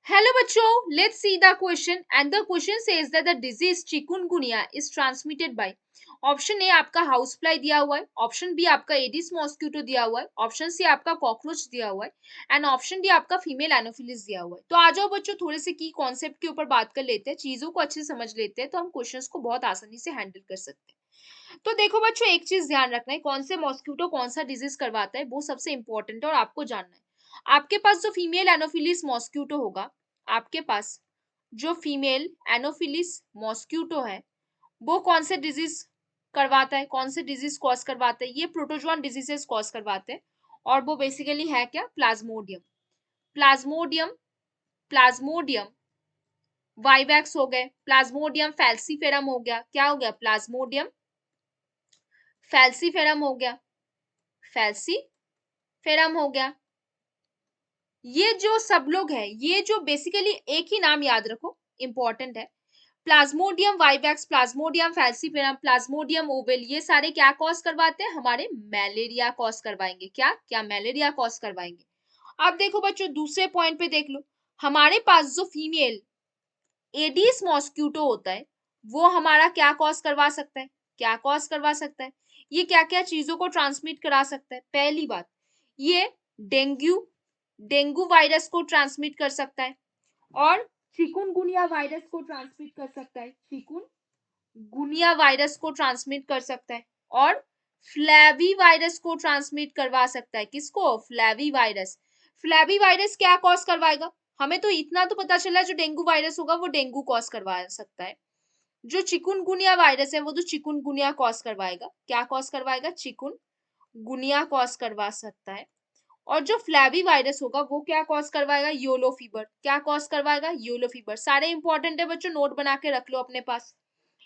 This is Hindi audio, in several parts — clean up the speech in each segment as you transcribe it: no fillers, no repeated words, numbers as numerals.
Hello बच्चों, let's see the question and the question says that the disease chikungunya is transmitted by option A आपका हाउस फ्लाई दिया हुआ है, ऑप्शन बी आपका एडिस मॉस्किटो दिया हुआ है, ऑप्शन सी आपका कॉकरोच दिया हुआ है एंड ऑप्शन डी आपका फीमेल एनोफिलिस दिया हुआ है। तो आ जाओ बच्चों थोड़े से की कॉन्सेप्ट के ऊपर बात कर लेते हैं, चीजों को अच्छे से समझ लेते हैं तो हम क्वेश्चंस को बहुत आसानी से हैंडल कर सकते हैं। तो देखो बच्चों एक चीज ध्यान रखना है, कौन से मॉस्किटो कौन सा डिजीज करवाता है वो सबसे इंपॉर्टेंट है और आपको जानना है। आपके पास जो फीमेल एनोफिलिस मॉस्किटो होगा, आपके पास जो फीमेल एनोफिलिस मॉस्किटो है वो कौन से डिजीज करवाता है, कौन से डिजीज कॉज करवाता है, ये प्रोटोजोआन डिजीजेस कॉज करवाते हैं और वो बेसिकली है क्या, प्लाज्मोडियम। प्लाज्मोडियम प्लाज्मोडियम वाइवैक्स हो गए, प्लाज्मोडियम फैल्सीफेरम हो गया, क्या हो गया, प्लाज्मोडियम फैल्सीफेरम हो गया, फैल्सीफेरम हो गया। ये जो सब लोग हैं, ये जो बेसिकली एक ही नाम याद रखो, इंपॉर्टेंट है। Plasmodium vivax, Plasmodium falciparum, Plasmodium oval, ये सारे क्या कॉज करवाते हैं, हमारे मलेरिया कॉज करवाएंगे। क्या क्या मलेरिया कॉज करवाएंगे। अब देखो बच्चों दूसरे पॉइंट पे देख लो, हमारे पास जो फीमेल एडिस मॉस्किटो होता है वो हमारा क्या कॉज करवा सकता है, क्या कॉज करवा सकता है, ये क्या क्या चीजों को ट्रांसमिट करा सकता है। पहली बात, ये डेंगू डेंगू वायरस को ट्रांसमिट कर सकता है और चिकुनगुनिया वायरस को ट्रांसमिट कर सकता है, चिकुनगुनिया वायरस को ट्रांसमिट कर सकता है और फ्लैवी वायरस को ट्रांसमिट करवा सकता है। किसको, फ्लैवी वायरस। फ्लैवी वायरस क्या कॉज करवाएगा, हमें तो इतना तो पता चला जो डेंगू वायरस होगा वो डेंगू कॉज करवा सकता है। जो चिकुनगुनिया वायरस है वो तो चिकुनगुनिया कॉज करवाएगा, क्या कॉज करवाएगा, चिकुनगुनिया कॉज करवा सकता है। और जो फ्लैवी वायरस होगा वो क्या कॉज करवाएगा, योलो फीवर, क्या कॉज करवाएगा, योलो फीवर। सारे इंपॉर्टेंट है बच्चों, नोट बना के रख लो अपने पास।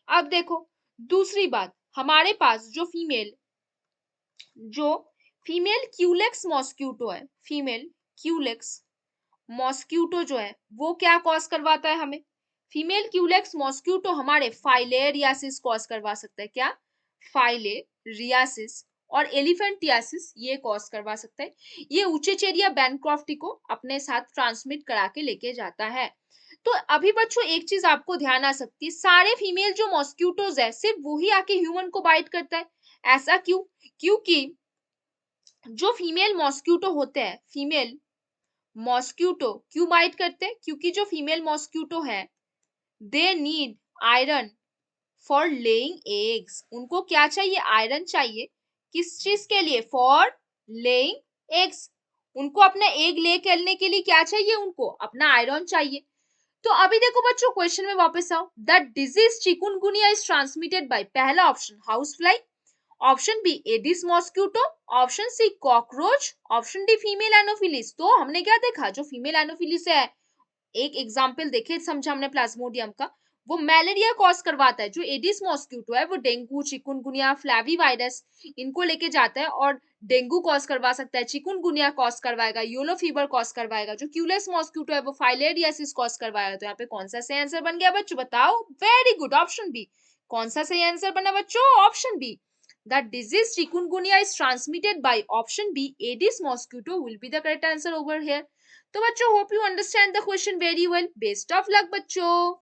अब देखो दूसरी बात, हमारे पास जो फीमेल क्यूलेक्स मॉस्क्यूटो है, फीमेल क्यूलेक्स मॉस्क्यूटो जो है वो क्या कॉज करवाता है हमें, फीमेल क्यूलेक्स मॉस्क्यूटो हमारे फाइलेरियासिस कॉज करवा सकता है। क्या, फाइलेरियासिस और एलिफेंटियासिस ये कॉज करवा सकता है। ये उचेचेरिया बैनक्रॉफ्टी को अपने साथ ट्रांसमिट करा के लेके जाता है। तो अभी बच्चों एक चीज आपको ध्यान आ सकती है, सारे फीमेल जो मॉस्क्यूटोज है सिर्फ वही आके ह्यूमन को बाइट करता है। ऐसा क्यों, क्योंकि जो फीमेल मॉस्क्यूटो होते हैं, फीमेल मॉस्क्यूटो क्यों बाइट करते हैं, क्योंकि जो फीमेल मॉस्क्यूटो है they need iron for laying eggs. उनको क्या चाहिए, आयरन चाहिए। किस चीज के लिए, फॉर लेइंग एग्स। उनको अपना एग ले करने के लिए क्या चाहिए, उनको अपना आयरन चाहिए। तो अभी देखो बच्चों क्वेश्चन में वापस आओ, the disease chikungunya is transmitted by, पहला option house fly, option B aedes mosquito, option C cockroach, option D female anopheles. तो हमने क्या देखा, जो फीमेल एनोफिलिस है, एक एग्जाम्पल देखे समझा हमने प्लाज्मोडियम का, वो मलेरिया कॉज करवाता है। जो एडिस मॉस्क्यूटो है वो डेंगू चिकुनगुनिया फ्लैवी वायरस इनको लेके जाता है और डेंगू कॉज करवा सकता है, चिकुनगुनिया कॉज करवाएगा, येलो फीवर कॉज करवाएगा। जो क्यूलेस मॉस्क्यूटो है वो फाइलेरियासिस कॉज करवाएगा। तो यहाँ पे कौन सा सही आंसर बन गया बच्चों, बताओ। Very good, option B. कौन सा सही आंसर बना बच्चों, option B. The disease chikungunya is transmitted by option B, Aedes mosquito will be the correct answer over here. तो बच्चों hope you understand the question very well. Best of luck बच्चों।